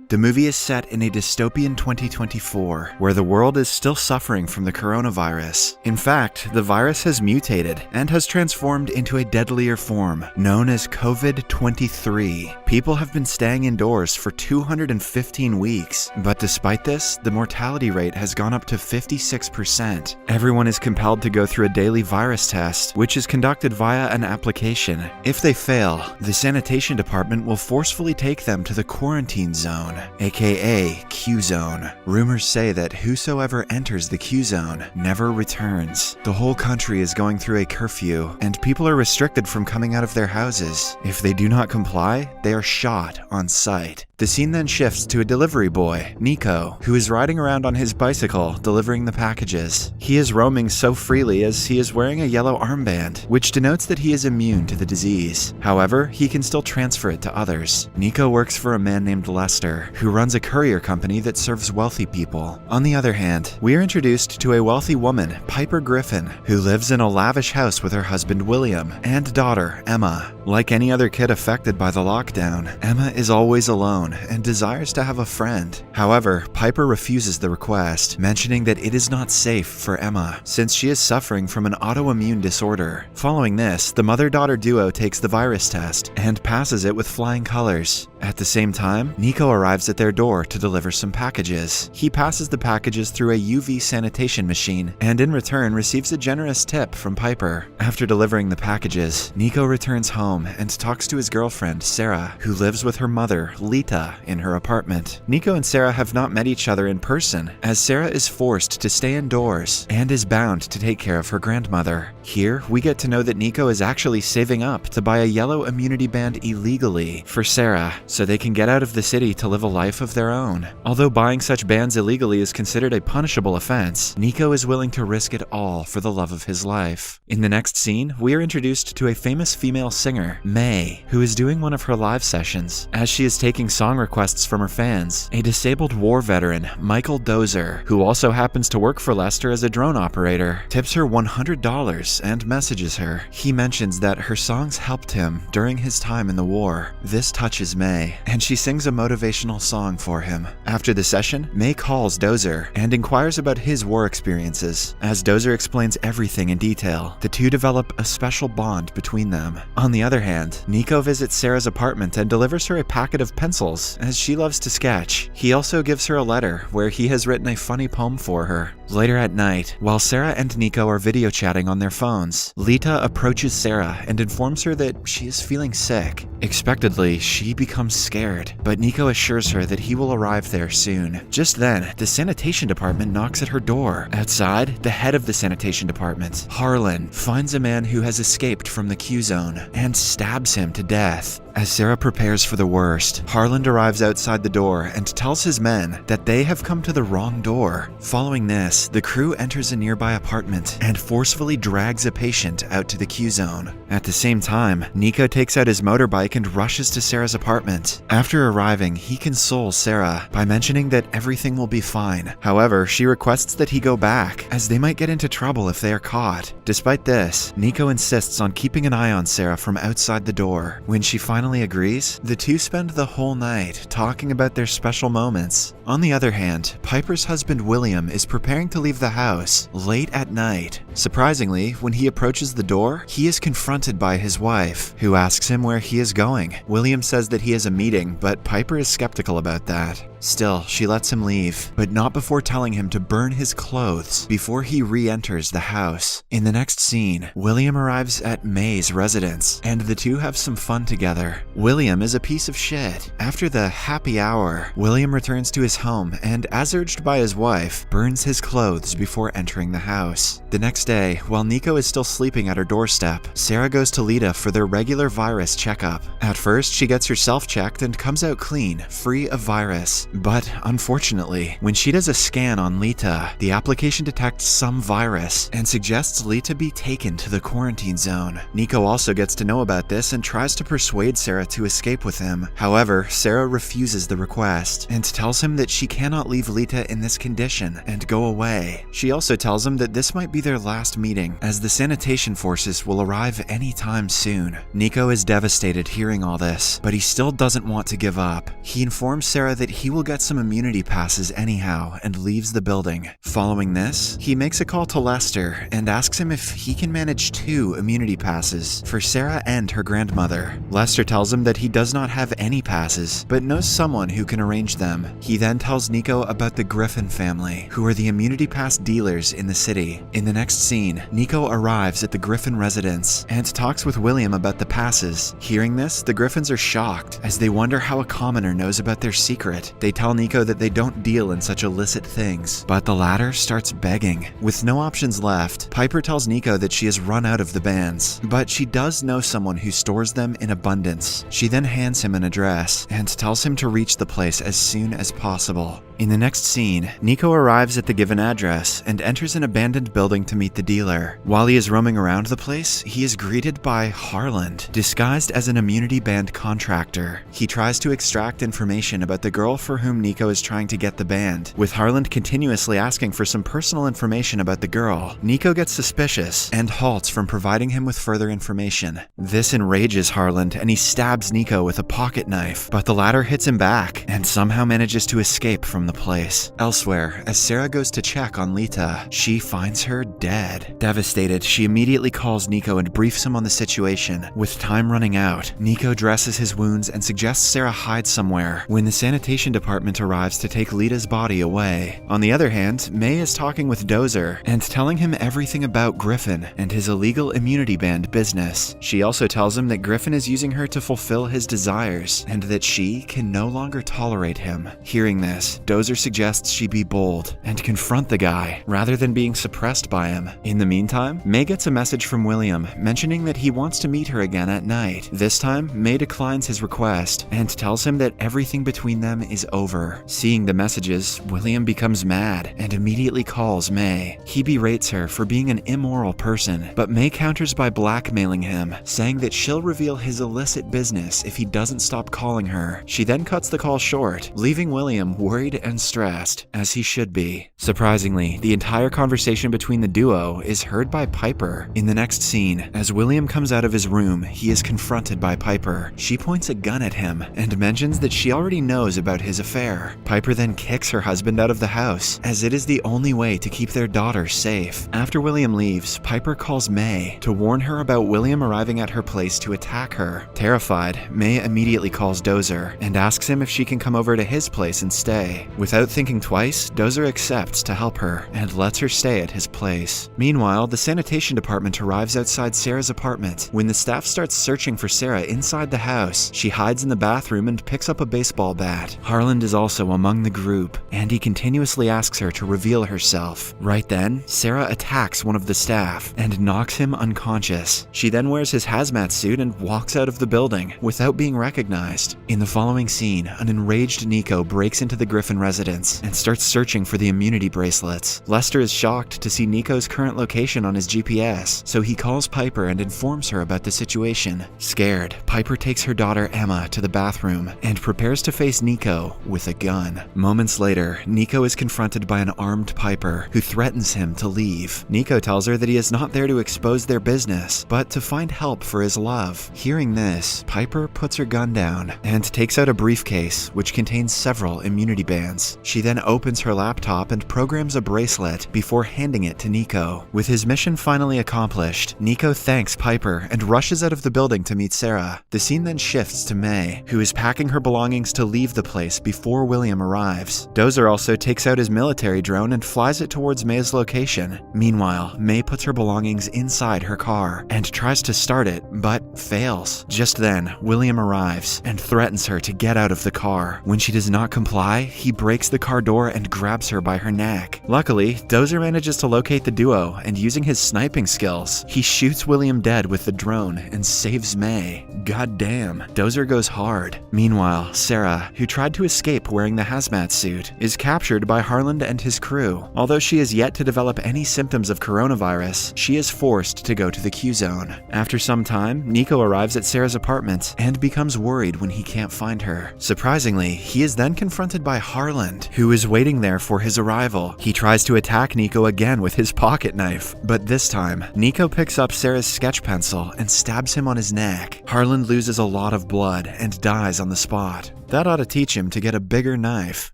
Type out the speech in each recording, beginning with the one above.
The movie is set in a dystopian 2024, where the world is still suffering from the coronavirus. In fact, the virus has mutated and has transformed into a deadlier form, known as COVID-23. People have been staying indoors for 215 weeks, but despite this, the mortality rate has gone up to 56%. Everyone is compelled to go through a daily virus test, which is conducted via an application. If they fail, the sanitation department will forcefully take them to the quarantine zone, aka Q-Zone. Rumors say that whosoever enters the Q-Zone never returns. The whole country is going through a curfew, and people are restricted from coming out of their houses. If they do not comply, they are shot on sight. The scene then shifts to a delivery boy, Nico, who is riding around on his bicycle delivering the packages. He is roaming so freely as he is wearing a yellow armband, which denotes that he is immune to the disease. However, he can still transfer it to others. Nico works for a man named Lester, who runs a courier company that serves wealthy people. On the other hand, we are introduced to a wealthy woman, Piper Griffin, who lives in a lavish house with her husband William and daughter Emma. Like any other kid affected by the lockdown, Emma is always alone and desires to have a friend. However, Piper refuses the request, mentioning that it is not safe for Emma, since she is suffering from an autoimmune disorder. Following this, the mother-daughter duo takes the virus test and passes it with flying colors. At the same time, Nico arrives at their door to deliver some packages. He passes the packages through a UV sanitation machine, and in return receives a generous tip from Piper. After delivering the packages, Nico returns home and talks to his girlfriend, Sarah, who lives with her mother, Lita, in her apartment. Nico and Sarah have not met each other in person, as Sarah is forced to stay indoors and is bound to take care of her grandmother. Here, we get to know that Nico is actually saving up to buy a yellow immunity band illegally for Sarah, so they can get out of the city to live a life of their own. Although buying such bands illegally is considered a punishable offense, Nico is willing to risk it all for the love of his life. In the next scene, we are introduced to a famous female singer, May, who is doing one of her live sessions. As she is taking song requests from her fans, a disabled war veteran, Michael Dozer, who also happens to work for Lester as a drone operator, tips her $100 and messages her. He mentions that her songs helped him during his time in the war. This touches May, and she sings a motivational song for him. After the session, May calls Dozer and inquires about his war experiences. As Dozer explains everything in detail, the two develop a special bond between them. On the other hand, Nico visits Sarah's apartment and delivers her a packet of pencils, as she loves to sketch. He also gives her a letter where he has written a funny poem for her. Later at night, while Sarah and Nico are video chatting on their phones, Lita approaches Sarah and informs her that she is feeling sick. Expectedly, she becomes scared, but Nico assures her that he will arrive there soon. Just then, the sanitation department knocks at her door. Outside, the head of the sanitation department, Harlan, finds a man who has escaped from the Q-Zone and stabs him to death. As Sarah prepares for the worst, Harlan arrives outside the door and tells his men that they have come to the wrong door. Following this, the crew enters a nearby apartment and forcefully drags a patient out to the Q-Zone. At the same time, Nico takes out his motorbike and rushes to Sarah's apartment. After arriving, he consoles Sarah by mentioning that everything will be fine. However, she requests that he go back, as they might get into trouble if they are caught. Despite this, Nico insists on keeping an eye on Sarah from outside the door. When she finally agrees, the two spend the whole night talking about their special moments. On the other hand, Piper's husband William is preparing to leave the house late at night. Surprisingly, when he approaches the door, he is confronted by his wife, who asks him where he is going. William says that he has a meeting, but Piper is skeptical about that. Still, she lets him leave, but not before telling him to burn his clothes before he re-enters the house. In the next scene, William arrives at May's residence, and the two have some fun together. William is a piece of shit. After the happy hour, William returns to his home and, as urged by his wife, burns his clothes before entering the house. The next day, while Nico is still sleeping at her doorstep, Sarah goes to Lita for their regular virus checkup. At first, she gets herself checked and comes out clean, free of virus. But unfortunately, when she does a scan on Lita, the application detects some virus and suggests Lita be taken to the quarantine zone. Nico also gets to know about this and tries to persuade Sarah to escape with him. However, Sarah refuses the request and tells him that she cannot leave Lita in this condition and go away. She also tells him that this might be their last meeting, as the sanitation forces will arrive anytime soon. Nico is devastated hearing all this, but he still doesn't want to give up. He informs Sarah that he will will get some immunity passes anyhow and leaves the building. Following this, he makes a call to Lester and asks him if he can manage 2 immunity passes for Sarah and her grandmother. Lester tells him that he does not have any passes, but knows someone who can arrange them. He then tells Nico about the Griffin family, who are the immunity pass dealers in the city. In the next scene, Nico arrives at the Griffin residence and talks with William about the passes. Hearing this, the Griffins are shocked as they wonder how a commoner knows about their secret. They tell Nico that they don't deal in such illicit things, but the latter starts begging. With no options left, Piper tells Nico that she has run out of the bands, but she does know someone who stores them in abundance. She then hands him an address and tells him to reach the place as soon as possible. In the next scene, Nico arrives at the given address and enters an abandoned building to meet the dealer. While he is roaming around the place, he is greeted by Harland, disguised as an immunity band contractor. He tries to extract information about the girl for whom Nico is trying to get the band, with Harland continuously asking for some personal information about the girl. Nico gets suspicious and halts from providing him with further information. This enrages Harland and he stabs Nico with a pocket knife, but the latter hits him back and somehow manages to escape from the place. Elsewhere, as Sarah goes to check on Lita, she finds her dead. Devastated, she immediately calls Nico and briefs him on the situation. With time running out, Nico dresses his wounds and suggests Sarah hide somewhere when the sanitation department arrives to take Lita's body away. On the other hand, May is talking with Dozer and telling him everything about Griffin and his illegal immunity band business. She also tells him that Griffin is using her to fulfill his desires and that she can no longer tolerate him. Hearing this, Dozer suggests she be bold and confront the guy rather than being suppressed by him. In the meantime, May gets a message from William mentioning that he wants to meet her again at night. This time, May declines his request and tells him that everything between them is over. Seeing the messages, William becomes mad and immediately calls May. He berates her for being an immoral person, but May counters by blackmailing him, saying that she'll reveal his illicit business if he doesn't stop calling her. She then cuts the call short, leaving William worried and stressed, as he should be. Surprisingly, the entire conversation between the duo is heard by Piper. In the next scene, as William comes out of his room, he is confronted by Piper. She points a gun at him and mentions that she already knows about his affair. Piper then kicks her husband out of the house, as it is the only way to keep their daughter safe. After William leaves, Piper calls May to warn her about William arriving at her place to attack her. Terrified, May immediately calls Dozer and asks him if she can come over to his place and stay. Without thinking twice, Dozer accepts to help her and lets her stay at his place. Meanwhile, the sanitation department arrives outside Sarah's apartment. When the staff starts searching for Sarah inside the house, she hides in the bathroom and picks up a baseball bat. Harland is also among the group, and he continuously asks her to reveal herself. Right then, Sarah attacks one of the staff and knocks him unconscious. She then wears his hazmat suit and walks out of the building without being recognized. In the following scene, an enraged Nico breaks into the Griffin residence and starts searching for the immunity bracelets. Lester is shocked to see Nico's current location on his GPS, so he calls Piper and informs her about the situation. Scared, Piper takes her daughter Emma to the bathroom and prepares to face Nico with a gun. Moments later, Nico is confronted by an armed Piper who threatens him to leave. Nico tells her that he is not there to expose their business, but to find help for his love. Hearing this, Piper puts her gun down and takes out a briefcase which contains several immunity bands. She then opens her laptop and programs a bracelet before handing it to Nico. With his mission finally accomplished, Nico thanks Piper and rushes out of the building to meet Sarah. The scene then shifts to May, who is packing her belongings to leave the place before William arrives. Dozer also takes out his military drone and flies it towards May's location. Meanwhile, May puts her belongings inside her car and tries to start it, but fails. Just then, William arrives and threatens her to get out of the car. When she does not comply, he breaks the car door and grabs her by her neck. Luckily, Dozer manages to locate the duo, and using his sniping skills, he shoots William dead with the drone and saves May. God damn, Dozer goes hard. Meanwhile, Sarah, who tried to escape wearing the hazmat suit, is captured by Harland and his crew. Although she is yet to develop any symptoms of coronavirus, she is forced to go to the Q-zone. After some time, Nico arrives at Sarah's apartment and becomes worried when he can't find her. Surprisingly, he is then confronted by Harland, who is waiting there for his arrival. He tries to attack Nico again with his pocket knife, but this time, Nico picks up Sarah's sketch pencil and stabs him on his neck. Harland loses a lot of blood and dies on the spot. That ought to teach him to get a bigger knife.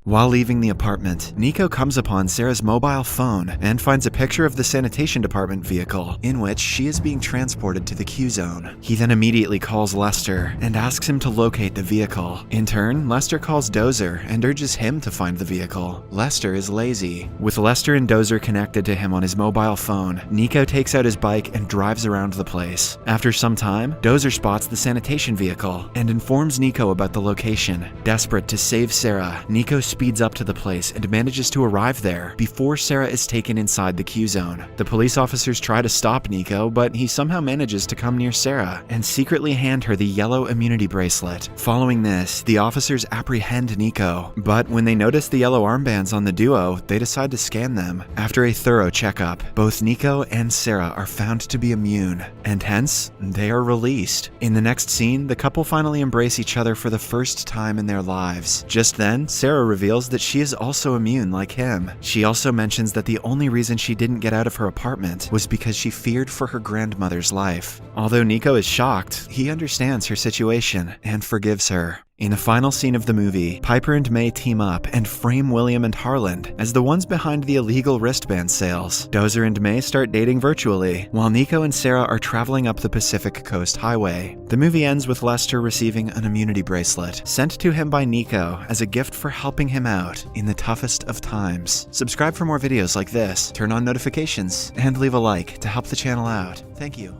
While leaving the apartment, Nico comes upon Sarah's mobile phone and finds a picture of the sanitation department vehicle in which she is being transported to the Q-zone. He then immediately calls Lester and asks him to locate the vehicle. In turn, Lester calls Dozer and urges him to find the vehicle. Lester is lazy. With Lester and Dozer connected to him on his mobile phone, Nico takes out his bike and drives around the place. After some time, Dozer spots the sanitation vehicle and informs Nico about the location. Desperate to save Sarah, Nico speeds up to the place and manages to arrive there before Sarah is taken inside the Q-zone. The police officers try to stop Nico, but he somehow manages to come near Sarah and secretly hand her the yellow immunity bracelet. Following this, the officers apprehend Nico, but when they notice the yellow armbands on the duo, they decide to scan them. After a thorough checkup, both Nico and Sarah are found to be immune, and hence, they are released. In the next scene, the couple finally embrace each other for the first time in their lives. Just then, Sarah reveals that she is also immune like him. She also mentions that the only reason she didn't get out of her apartment was because she feared for her grandmother's life. Although Nico is shocked, he understands her situation and forgives her. In the final scene of the movie, Piper and May team up and frame William and Harland as the ones behind the illegal wristband sales. Dozer and May start dating virtually, while Nico and Sarah are traveling up the Pacific Coast Highway. The movie ends with Lester receiving an immunity bracelet, sent to him by Nico as a gift for helping him out in the toughest of times. Subscribe for more videos like this, turn on notifications, and leave a like to help the channel out. Thank you.